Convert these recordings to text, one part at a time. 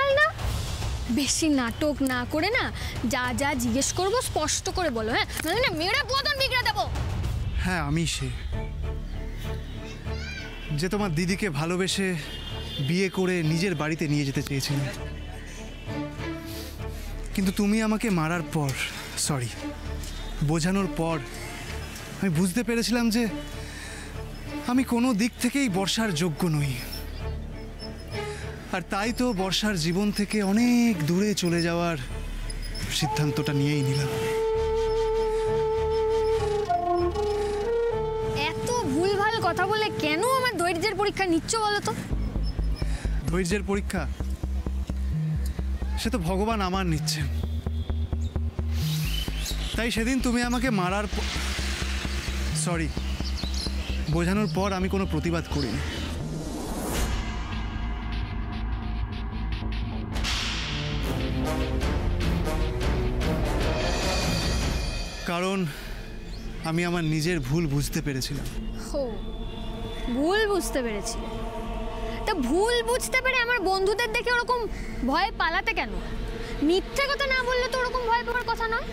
মালদা, বেশি নাটক না করে না যা যা জিজ্ঞেস করবো স্পষ্ট করে বলো, হ্যাঁ? নাহলে না মেরে বদন বিগড়ে দেবো। হ্যাঁ, আমি সে যে তোমার দিদিকে ভালোবেসে বিয়ে করে নিজের বাড়িতে নিয়ে যেতে চেয়েছিলাম, কিন্তু তুমি আমাকে মারার পর, সরি, বোঝানোর পর আমি বুঝতে পেরেছিলাম যে আমি কোনো দিক থেকেই বর্ষার যোগ্য নই। আর তাই তো বর্ষার জীবন থেকে অনেক দূরে চলে যাওয়ার সিদ্ধান্তটা নিয়েই নিলাম। এত ভুলভাল কথা বলে কেন আমার ধৈর্যের পরীক্ষা নিচ্ছ বলো তো? ধৈর্যের পরীক্ষা সে তো ভগবান আমার নিচ্ছে। তাই সেদিন তুমি আমাকে মারার সরি বোঝানোর পর আমি কোনো প্রতিবাদ করিনি। কারণ আমি আমার নিজের ভুল বুঝতে পেরেছিলাম। ও, ভুল বুঝতে পেরেছি। তা ভুল বুঝতে পেরে আমার বন্ধুদের দেখে ওরকম ভয় পালাতে কেন? মিথ্যে কথা না বললে তো ওরকম ভয় পাওয়ার কথা নয়।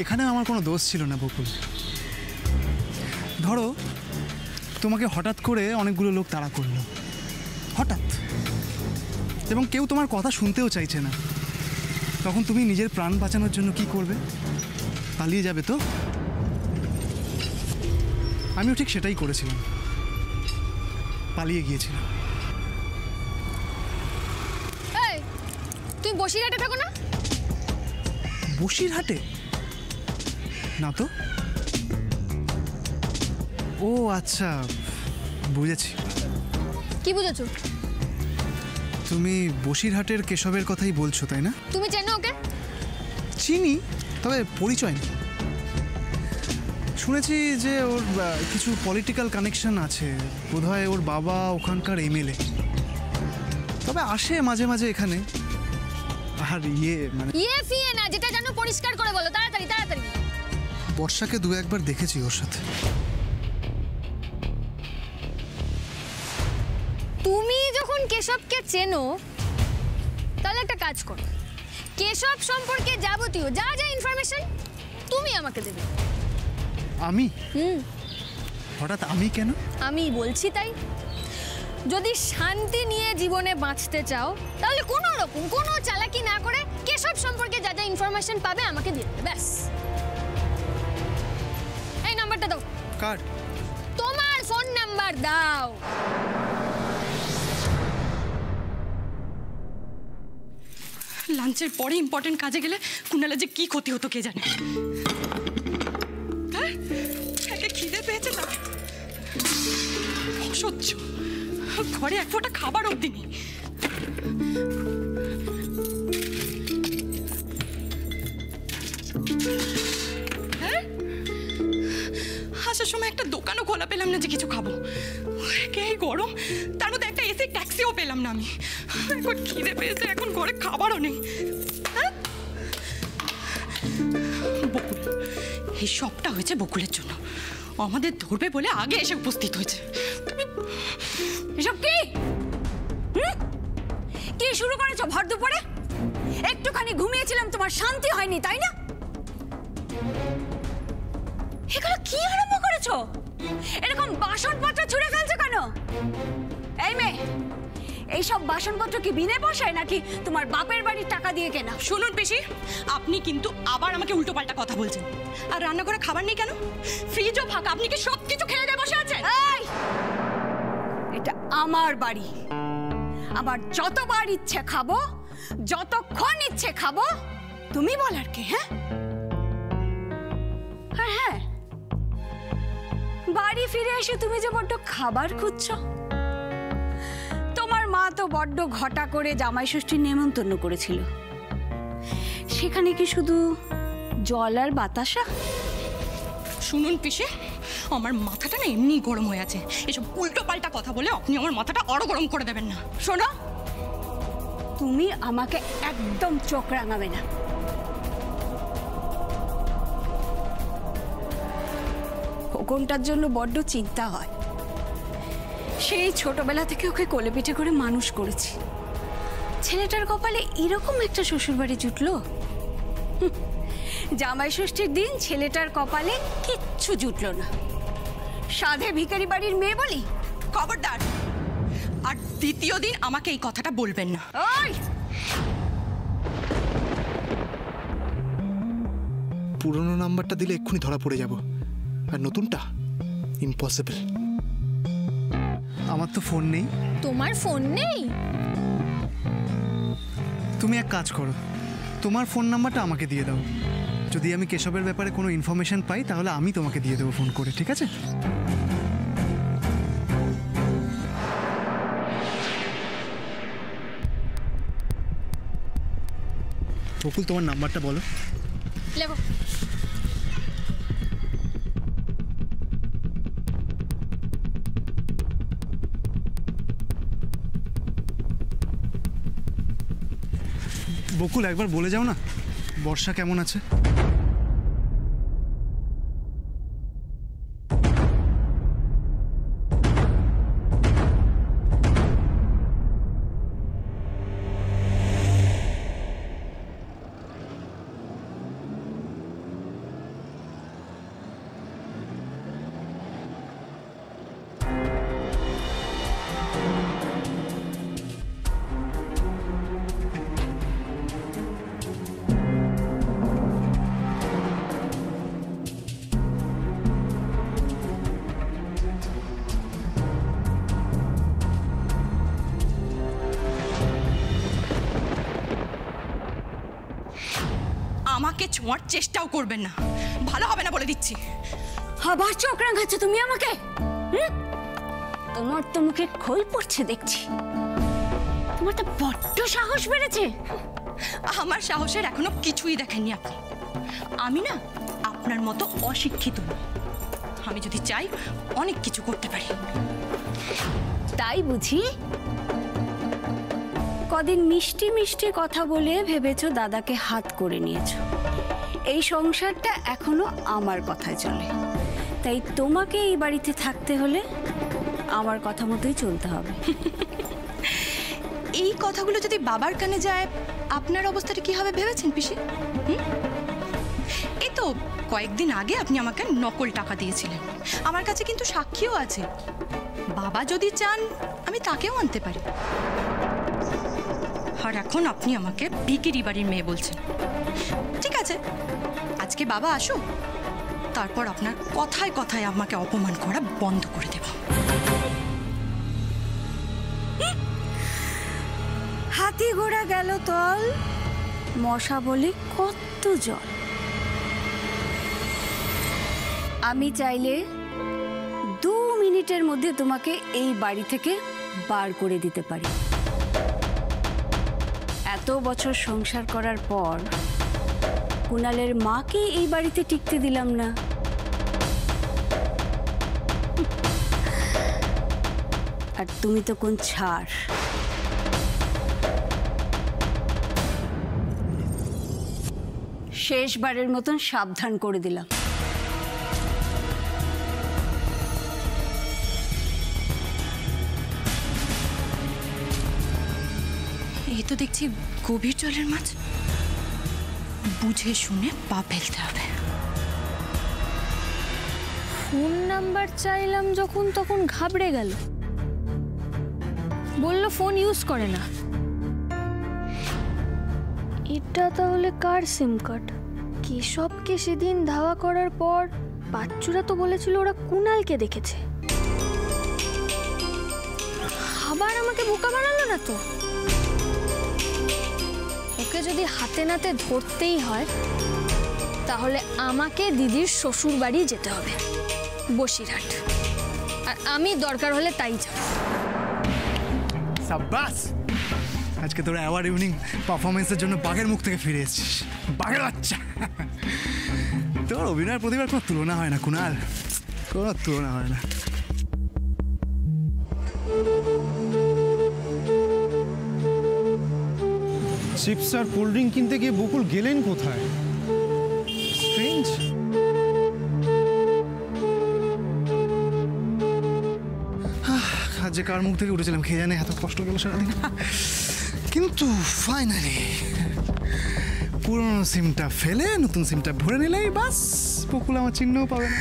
এখানে আমার কোনো দোষ ছিল না বকুল। ধরো তোমাকে হঠাৎ করে অনেকগুলো লোক তাড়া করলো, হঠাৎ, এবং কেউ তোমার কথা শুনতেও চাইছে না, তখন তুমি নিজের প্রাণ বাঁচানোর জন্য কি করবে? পালিয়ে যাবে তো? আমিও ঠিক সেটাই করেছিলাম, পালিয়ে গিয়েছিলাম। তুমি বসিরহাটে থাকো না? বসিরহাটে না তো। ও আচ্ছা, বুঝেছি। কি বুঝেছো? তুমি বসিরহাটের কেশবের কথাই বলছো, তাই না? তুমি চেনো ওকে? চিনি, তবে পরিচয় নেই। শুনেছি যে ওর কিছু পলিটিক্যাল কানেকশন আছে, বোধহয় ওর বাবা ওখানকার এমএলএ, তবে আসে মাঝে মাঝে এখানে। আর ফিয়ে না, যেটা জানো পরিষ্কার করে বলো, তাড়াতাড়ি তাড়াতাড়ি। বর্ষাকে দু একবার দেখেছি ওর সাথে। তুমি যখন কেশবকে চেনো তাহলে একটা কাজ করো, কেশব সম্পর্কে যাবতীয় যা যা ইনফরমেশন তুমি আমাকে দেবে। আমি? হঠাৎ আমি কেন? আমি বলছি তাই। যদি শান্তি নিয়ে জীবনে বাঁচতে চাও তাহলে কোনো রকম কোনো চালাকি না করে কেশব সম্পর্কে যা যা ইনফরমেশন পাবে আমাকে দিয়ে দেবে, ব্যাস। এই নাম্বারটা দাও। কার? তোমার ফোন নাম্বার দাও। লাঞ্চের পরে ইম্পর্টেন্ট কাজে গেলে কুণালের যে কি ক্ষতি হতো কে জানে। খিদে পেয়েছে তার অসহ্য, ঘরে এক ফোঁটা খাবার অবধি নেই। আসার সময় একটা দোকানও খোলা পেলাম না যে কিছু খাবো, কে গরম, তার মধ্যে একটা এসি ট্যাক্সিও পেলাম না আমি। এখন খিদে পেয়েছে, এখন ঘরে খাবারও নেই। বকুল, এই সবটা হয়েছে বকুলের জন্য। আমাদের ধরবে বলে আগে এসে উপস্থিত হয়েছে। এসব কি কি শুরু করেছো ভর দুপুরে? একটুখানি ঘুমিয়েছিলাম, তোমার শান্তি হয়নি তাই না? এগুলো কি আরম্ভ করেছো? এরকম বাসনপত্র ছুঁড়ে ফেলছো কেন? এই মেয়ে, এইসব বাসনপত্র কি বিনে পয়সায় নাকি তোমার বাপের বাড়ির টাকা দিয়ে কেনা? শুনুন পিসি, আপনি কিন্তু আবার আমাকে উল্টো পাল্টা কথা বলছেন। আর রান্না করে খাবার নেই কেন? ফ্রিজও ফাঁকা, আপনি কি সব কিছু খেয়ে দিয়ে বসে আছেন? এই, এটা আমার বাড়ি, আমার যতবার ইচ্ছে খাবো, যতক্ষণ ইচ্ছে খাবো। তুমি বলার কে? হ্যাঁ হ্যাঁ, বাড়ি ফিরে এসে তুমি যে বড্ড খাবার খুঁজছো। তোমার মা তো বড্ড ঘটা করে জামাই ষষ্ঠীর নেমন্তন্ন করেছিল, সেখানে কি শুধু জল আর বাতাসা? শুনুন পিসি, আমার মাথাটা না এমনি গরম হয়ে আছে। এসব উল্টো পাল্টা কথা বলে আপনি আমার মাথাটা আরো গরম করে দেবেন না। শোনো, তুমি আমাকে একদম চোখ রাঙাবে না। খোকনটার জন্য বড্ড চিন্তা হয়। সেই ছোটবেলা থেকে ওকে কোলে পিঠে করে মানুষ করেছি। ছেলেটার কপালে এরকম একটা শ্বশুরবাড়ি জুটলো। জামাই ষষ্ঠীর দিন ছেলেটার কপালে কিচ্ছু জুটলো না। সাধে ভিখারি বাড়ির মেয়ে বলি। খবরদার, আর দ্বিতীয় দিন আমাকে এই কথাটা বলবেন না। ওই পুরনো নাম্বারটা দিলে এক্ষুনি ধরা পড়ে যাব, আর নতুনটা ইম্পসিবল। আমার তো ফোন নেই। তোমার ফোন নেই? তুমি এক কাজ করো, তোমার ফোন নাম্বারটা আমাকে দিয়ে দাও। যদি আমি কেশবের ব্যাপারে কোনো ইনফরমেশন পাই তাহলে আমি তোমাকে দিয়ে দেবো ফোন করে, ঠিক আছে? বকুল, তোমার নাম্বারটা বলো। লেবো। বকুল, একবার বলে যাও না বর্ষা কেমন আছে। আমাকে ছোঁয়ার চেষ্টাও করবেন না, ভালো হবে না বলে দিচ্ছি। আবার চোখ রাঙাচ্ছ তুমি আমাকে? তোমার তো মুখে খোল পড়ছে দেখছি। তোমার তো বড্ড সাহস বেড়েছে। আমার সাহসের এখনো কিছুই দেখেননি আপনি। আমি না আপনার মতো অশিক্ষিত না। আমি যদি চাই অনেক কিছু করতে পারি। তাই বুঝি? কদিন মিষ্টি মিষ্টি কথা বলে ভেবেছো দাদাকে হাত করে নিয়েছো। এই সংসারটা এখনো আমার কথায় চলে, তাই তোমাকে এই বাড়িতে থাকতে হলে আমার কথা মতোই চলতে হবে। এই কথাগুলো যদি বাবার কানে যায় আপনার অবস্থাটা কি হবে ভেবেছেন পিসি? এই তো কয়েকদিন আগে আপনি আমাকে নকল টাকা দিয়েছিলেন, আমার কাছে কিন্তু সাক্ষীও আছে। বাবা যদি চান আমি তাকেও আনতে পারি। আর এখন আপনি আমাকে ভিখিরি বাড়ির মেয়ে বলছেন। ঠিক আছে, আজকে বাবা আসুক, তারপর আপনার কথায় কথায় আমাকে অপমান করা বন্ধ করে দেব। হাতি ঘোড়া গেল তল, মশা বলে কত জল। আমি চাইলে 2 মিনিটের মধ্যে তোমাকে এই বাড়ি থেকে বার করে দিতে পারি। এত বছর সংসার করার পর কুণালের মাকে এই বাড়িতে টিকতে দিলাম না। আর তুমি তো কোন ছাড়। শেষবারের মতন সাবধান করে দিলাম। এই তো দেখছি গভীর জলের মাছ, বুঝে শুনে পা ফেলতে হবে। ফোন নাম্বার চাইলাম যখন তখন ঘাবড়ে গেল, বলল ফোন ইউজ করে না। এটা তাহলে কার সিম কার্ড? কেশবকে সেদিন ধাওয়া করার পর বাচ্চুরা তো বলেছিল ওরা কুণালকে দেখেছে। আবার আমাকে বোকা বানালো না তো? ওকে যদি হাতে নাতে ধরতেই হয় তাহলে আমাকে দিদির শ্বশুর বাড়ি যেতে হবে, বসিরহাট। আর আমি দরকার হলে তাই যাব। সাব্বাস, আজকে তোরা অ্যাওয়ার্ড ইভিনিং পারফরমেন্সের জন্য বাঘের মুখ থেকে ফিরে এসেছিস। বাঘের বাচ্চা, তোর অভিনয়ের প্রতিভার কোনো তুলনা হয় না কুণাল, কোনো তুলনা হয় না। চিপস আর কোল্ড ড্রিঙ্ক কিনতে গিয়ে বকুল গেলেন কোথায়? স্ট্রেঞ্জ। আজ যে কার মুখ থেকে উঠেছিলাম খেয়ে জানে, এত কষ্ট গেল সারাদিন। কিন্তু ফাইনালি পুরনো সিমটা ফেলে নতুন সিমটা ভরে নিলেই বাস, বকুল আমার চিহ্নও পাবে না।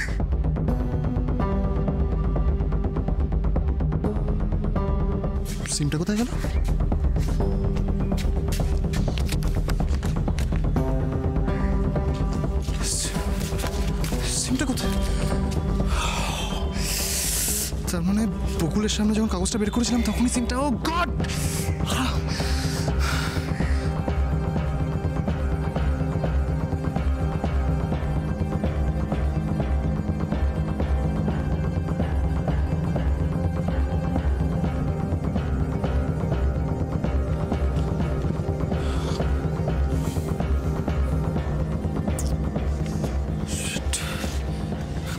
সিমটা কোথায় গেল? সিমটা কোথায়? তার মানে বকুলের সামনে যখন কাগজটা বের করেছিলাম তখনই সিমটা। ও গড!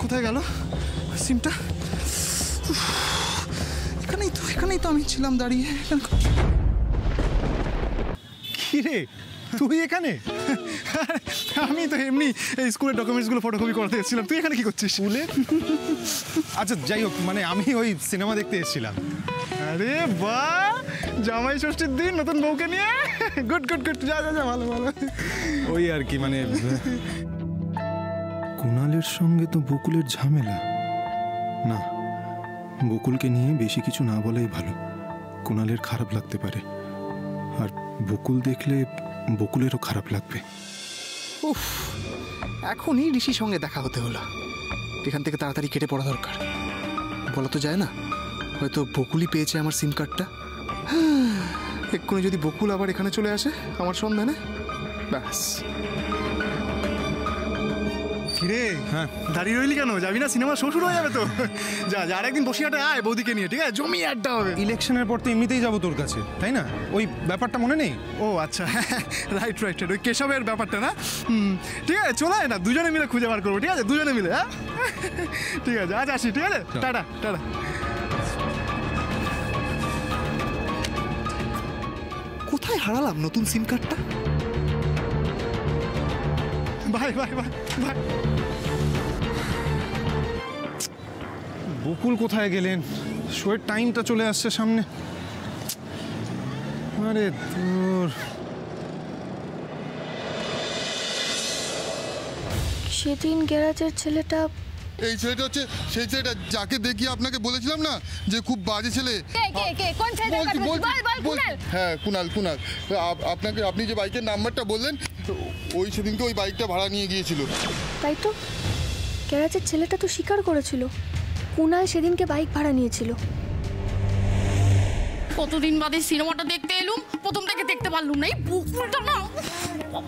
কোথায় গেল সিমটা? এখানেই তো আমি ছিলাম দাঁড়িয়ে। কি রে, তুই এখানে? আমি তো এমনি এই স্কুলের ডকুমেন্টসগুলো ফটোকপি করতে এসেছিলাম। তুই এখানে কি করছিস? স্কুলে? আচ্ছা যাই হোক, মানে আমি ওই সিনেমা দেখতে এসেছিলাম। আরে বাহ, জামাই ষষ্ঠীর দিন নতুন বউকে নিয়ে। গুড গুড গুড, যা যা যা, ভালো ভালো। ওই আর কি, মানে কুণালের সঙ্গে তো বকুলের ঝামেলা। না, বকুলকে নিয়ে বেশি কিছু না বলাই ভালো, কুণালের খারাপ লাগতে পারে, আর বকুল দেখলে বকুলেরও খারাপ লাগবে। উফ, এখনই ঋষির সঙ্গে দেখা হতে হলো। এখান থেকে তাড়াতাড়ি কেটে পড়া দরকার। বলা তো যায় না, হয়তো বকুলই পেয়েছে আমার সিম কার্ডটা। এক্ষুনি যদি বকুল আবার এখানে চলে আসে আমার সন্ধানে, ব্যাস। কিরে, হ্যাঁ দাঁড়িয়ে রইলি কেন? যাবি না? সিনেমা শো শুরু হয়ে যাবে তো। যা যা, আরেকদিন বসিয়াটা আয় বৌদিকে নিয়ে, ঠিক আছে? জমি আড্ডা হবে। ইলেকশনের পর তো এমনিতেই যাবো তোর কাছে, তাই না? ওই ব্যাপারটা মনে নেই? ও আচ্ছা, রাইট রাইট রাইট, ওই কেশবের ব্যাপারটা না? ঠিক আছে, চলে আয় না, দুজনে মিলে খুঁজে বার করবো, ঠিক আছে? দুজনে মিলে, হ্যাঁ ঠিক আছে, আজ আসি, ঠিক আছে? Ta ta. কোথায় হারালাম নতুন সিম কার্ডটা? Bye bye bye bye. Bakul কোথায় গেলেন? শোয়ের টাইমটা চলে আসছে সামনে। আরে তোর সেদিন গ্যারাজের ছেলেটা এই ছেলেটা হচ্ছে সেই ছেলেটা যাকে দেখিয়ে আপনাকে বলেছিলাম না যে খুব বাজে ছেলে। কে কোন ছেলেটার কথা বলছিস? বল বল, কুণাল। হ্যাঁ কুণাল। আপনাকে, আপনি যে বাইকের নাম্বারটা বললেন, ওই সেদিনকে ওই বাইকটা ভাড়া নিয়ে গিয়েছিল। তাই তো, গ্যারাজের ছেলেটা তো স্বীকার করেছিল কুণাল সেদিনকে বাইক ভাড়া নিয়েছিল। কতদিন বাদে সিনেমাটা দেখতে এলুম, প্রথম থেকে দেখতে পারলুম না। এই বকুলটা না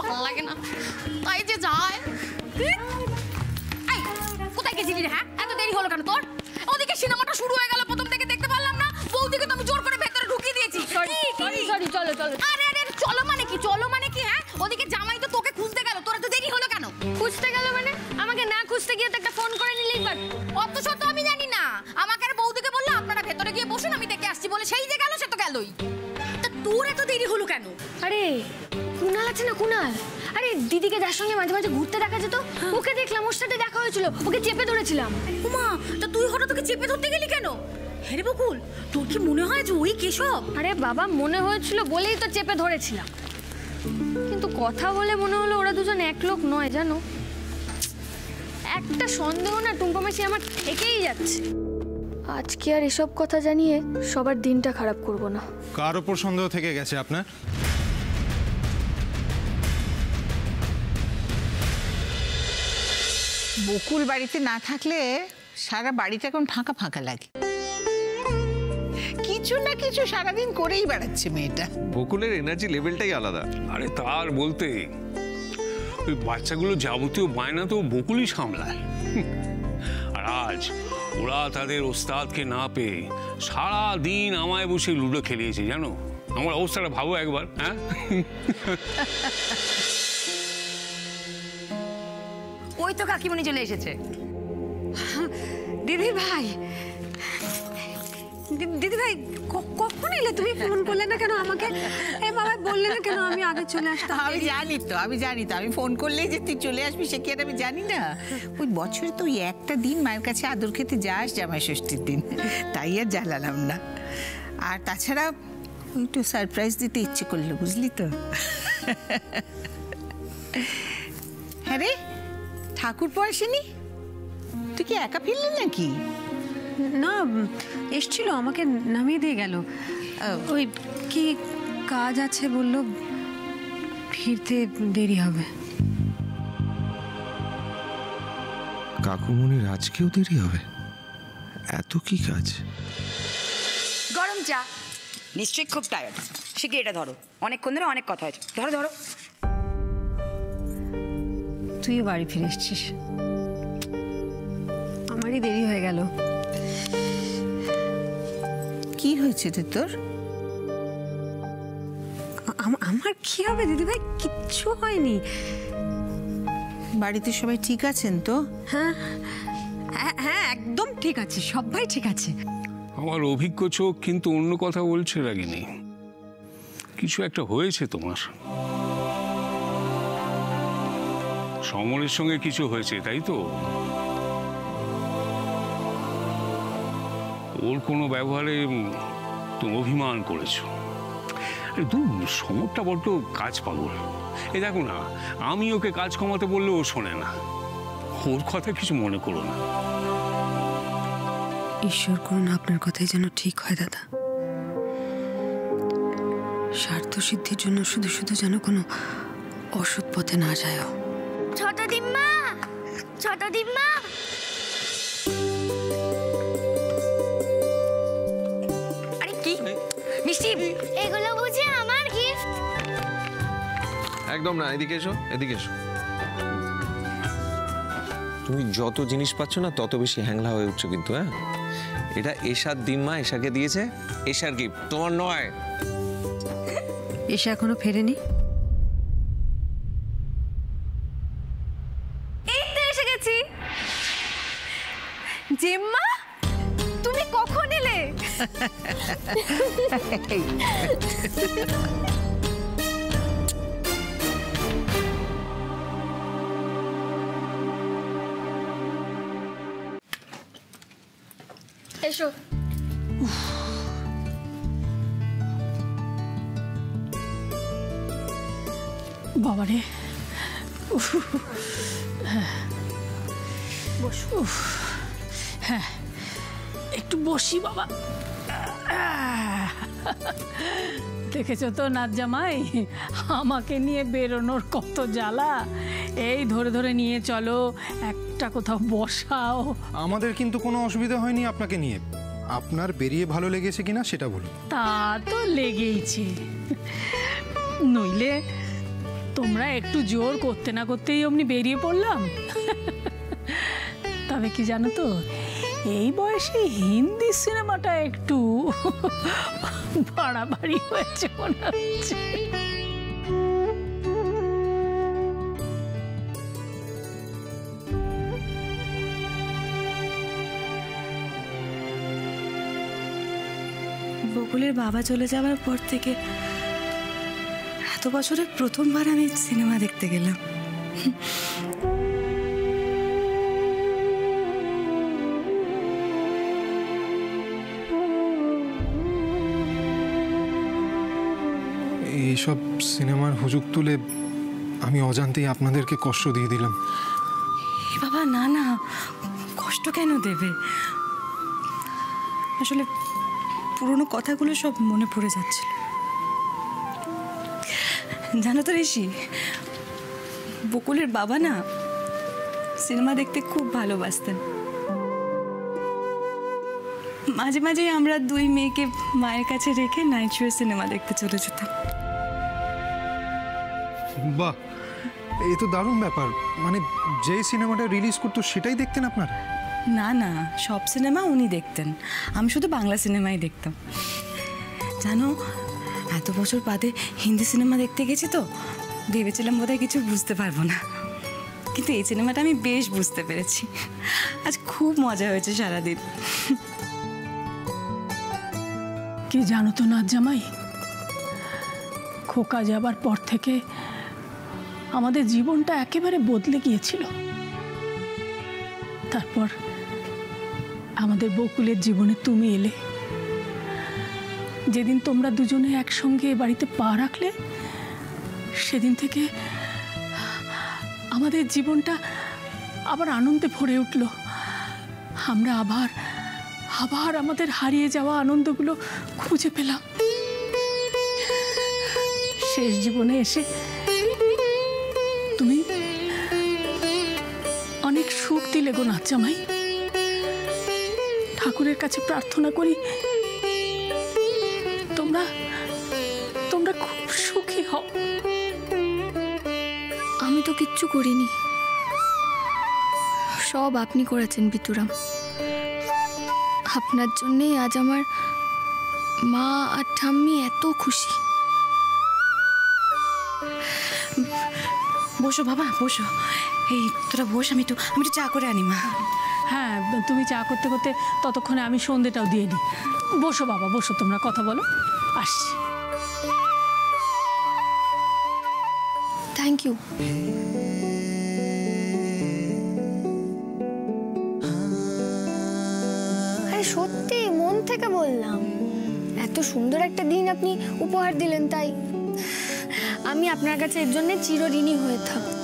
ভালো লাগে না, তাই যে যায়। কোথায় গেছিলি রে? হ্যাঁ, এত দেরি হলো কেন তোর? ওদিকে সিনেমাটা শুরু হয়ে গেল, প্রথম থেকে দেখতে পারলাম না। বৌদিকে তো আমি জোর করে ভেতরে ঢুকিয়ে দিয়েছি। সরি, চলো চলো। আরে আরে, চলো মানে কি? চলো মানে কি? হ্যাঁ, ওদিকে জামাই তো তোকে খুঁজতে গেল, তোরা তো দেরি হলো কেন? খুঁজতে গেল মানে? আমাকে না খুঁজতে গিয়ে তো একটা ফোন করে নিলেই পারত। অত শত আমি জানি না। আমাকে আর বৌদিকে বললো আপনারা ভেতরে গিয়ে বসুন, আমি দেখে আসছি বলে সেই যে গেল, সে তো গেলই। তা তোর এত দেরি হলো কেন? আরে কুণাল আছে না, কুণাল, আরে দিদিকে যার সঙ্গে মাঝে মাঝে ঘুরতে দেখা যেত, ওকে দেখলাম, ওর সাথে দেখা হয়েছিল, ওকে চেপে ধরেছিলাম। উমা, তা তুই হঠাৎ ওকে চেপে ধরতে গেলি কেন? হেরে বকুল, তোর কি মনে হয় যে ওই কেশব? আরে বাবা, মনে হয়েছিল বলেই তো চেপে ধরেছিলাম, কিন্তু কথা বলে মনে হলো ওরা দুজন এক লোক নয়, জানো? একটা সন্দেহ না টুম্পা মাসি আমার থেকেই যাচ্ছে। আজকে আর এসব কথা জানিয়ে সবার দিনটা খারাপ করব না। কার ওপর সন্দেহ থেকে গেছে আপনার? বকুল বাড়িতে না থাকলে সারা বাড়িটা এখন ফাঁকা ফাঁকা লাগে। কিছু না কিছু সারাদিন করেই বেড়াচ্ছে মেয়েটা। বকুলের এনার্জি লেভেলটাই আলাদা। আরে তার বলতে ওই বাচ্চাগুলো যাবতীয় বায়না তো বকুলই সামলায়। আর আজ ওরা তাদের ওস্তাদকে না পেয়ে সারা দিন আমায় বসে লুডো খেলিয়েছে, জানো? আমার অবস্থাটা ভাবো একবার। হ্যাঁ, ওই তো কাকিমণি চলে এসেছে। দিদি ভাই, দিদি ভাই কখন এলে? তুমি ফোন করলে না কেন আমাকে? বাবা বললে না কেন আমি আগে চলে আসতাম? আমি জানি তো আমি ফোন করলেই যে তুই চলে আসবি সে কি আর আমি জানি না? ওই বছরে তো ওই একটা দিন মায়ের কাছে আদর খেতে যাস, জামাই ষষ্ঠীর দিন, তাই আর জ্বালালাম না। আর তাছাড়া ওই একটু সারপ্রাইজ দিতে ইচ্ছে করলো, বুঝলি তো। হ্যাঁ রে, ঠাকুর আসেনি? তুই কি একা ফিরলি নাকি? না, এসছিল, আমাকে নামিয়ে দিয়ে গেল। ওই কি কাজ আছে বললো, ফিরতে দেরি হবে। কাকুমণির আজকেও দেরি হবে? এত কি কাজ? গরম চা। নিশ্চয়ই খুব টায়ার্ড। শিখে এটা ধরো, অনেকক্ষণ ধরে অনেক কথা হয়েছে। ধরো ধরো। তুইও বাড়ি ফিরে এসছিস, আমারই দেরি হয়ে গেল। কি হয়েছে তোর? আমার কি হবে দিদিভাই? কিচ্ছু হয়নি। বাড়িতে সবাই ঠিক আছেন তো? হ্যাঁ হ্যাঁ, একদম ঠিক আছে, সবাই ঠিক আছে। আমার অভিজ্ঞ চোখ কিন্তু অন্য কথা বলছে রাগিনী। কিছু একটা হয়েছে তোমার। সমরের সঙ্গে কিছু হয়েছে, তাই তো? ওর কোনো ব্যবহারে তুমি অভিমান করেছো। সমরটা বড্ড কাজ পাগল। এই দেখো না, আমি ওকে কাজ কমাতে বললে ও শোনে না। ওর কথা কিছু মনে করো না। ঈশ্বর করুন আপনার কথাই যেন ঠিক হয় দাদা। স্বার্থ সিদ্ধির জন্য শুধু শুধু যেন কোনো অসৎ পথে না যায়। ছোট দিম্মা, ছোট দিম্মা, আরে কি মিষ্টি? এগুলো বুঝি আমার গিফট? একদম না, এদিকে এসো, এদিকে এসো। তুমি যত জিনিস পাচ্ছ না তত বেশি হ্যাংলা হয়ে উঠছো কিন্তু। হ্যাঁ, এটা এশার দিম্মা এশাকে দিয়েছে, এশার গিফট, তোমার নয়। এসে এখনো ফেরেনি? এই তো এসে গেছি। জিম্মা, তুমি কখন এলে? এসো। বাবারে, বসো। হ্যাঁ একটু বসি বাবা। দেখেছো তো নাচ জামাই, আমাকে নিয়ে বেরোনোর কত জ্বালা। এই ধরে ধরে নিয়ে চলো, একটা কোথাও বসাও। আমাদের কিন্তু কোনো অসুবিধা হয়নি আপনাকে নিয়ে। আপনার বেরিয়ে ভালো লেগেছে কিনা সেটা বলুন। তা তো লেগেইছে, নইলে তোমরা একটু জোর করতে না করতেই অমনি বেরিয়ে পড়লাম। তবে কি জানো তো, এই বয়সে হিন্দি সিনেমাটা একটু বাড়াবাড়ি হয়েছে মনে হচ্ছে। বকুলের বাবা চলে যাওয়ার পর থেকে এত বছরে প্রথমবার আমি সিনেমা দেখতে গেলাম। এইসব সিনেমার হুজুগ তুলে আমি অজান্তেই আপনাদেরকে কষ্ট দিয়ে দিলাম। বাবা না না, কষ্ট কেন দেবে? আসলে পুরনো কথাগুলো সব মনে পড়ে যাচ্ছিল। জানো তো ঋষি, বকুলের বাবা না সিনেমা দেখতে খুব ভালোবাসতেন। মাঝে মাঝে আমরা দুই মেয়েকে মায়ের কাছে রেখে নাইট শো সিনেমা দেখতে চলে যেতাম। বাহ, এই তো দারুণ ব্যাপার। মানে যেই সিনেমাটা রিলিজ করতো সেটাই দেখতেন আপনারা? না না, সব সিনেমা উনি দেখতেন, আমি শুধু বাংলা সিনেমাই দেখতাম। জানো, এত বছর বাদে হিন্দি সিনেমা দেখতে গেছি তো ভেবেছিলাম বোধহয় কিছু বুঝতে পারবো না, কিন্তু এই সিনেমাটা আমি বেশ বুঝতে পেরেছি। আজ খুব মজা হয়েছে সারাদিন। কি জানো তো নাথ জামাই, খোকা যাবার পর থেকে আমাদের জীবনটা একেবারে বদলে গিয়েছিল। তারপর আমাদের বকুলের জীবনে তুমি এলে। যেদিন তোমরা দুজনে একসঙ্গে এ বাড়িতে পা রাখলে, সেদিন থেকে আমাদের জীবনটা আবার আনন্দে ভরে উঠল। আমরা আবার আবার আমাদের হারিয়ে যাওয়া আনন্দগুলো খুঁজে পেলাম। শেষ জীবনে এসে তুমি অনেক সুখ দিলে গো নাথ জামাই। ঠাকুরের কাছে প্রার্থনা করি তোমরা তোমরা খুব সুখী হও। আমি তো কিচ্ছু করিনি, সব আপনি করেছেন বিতুরাম। আপনার জন্যেই আজ আমার মা আর ঠাম্মি এত খুশি। বসো বাবা বসো, এই তোরা বস, আমি একটু চা করে আনি মা। হ্যাঁ, তুমি চা করতে করতে ততক্ষণে আমি সন্ধেটাও দিয়ে নিই। বসো বাবা বসো, তোমরা কথা বলো, আসছি। Thank you. আরে সত্যি মন থেকে বললাম, এত সুন্দর একটা দিন আপনি উপহার দিলেন, তাই আমি আপনার কাছে এর জন্য চিরঋণী হয়ে থাকব।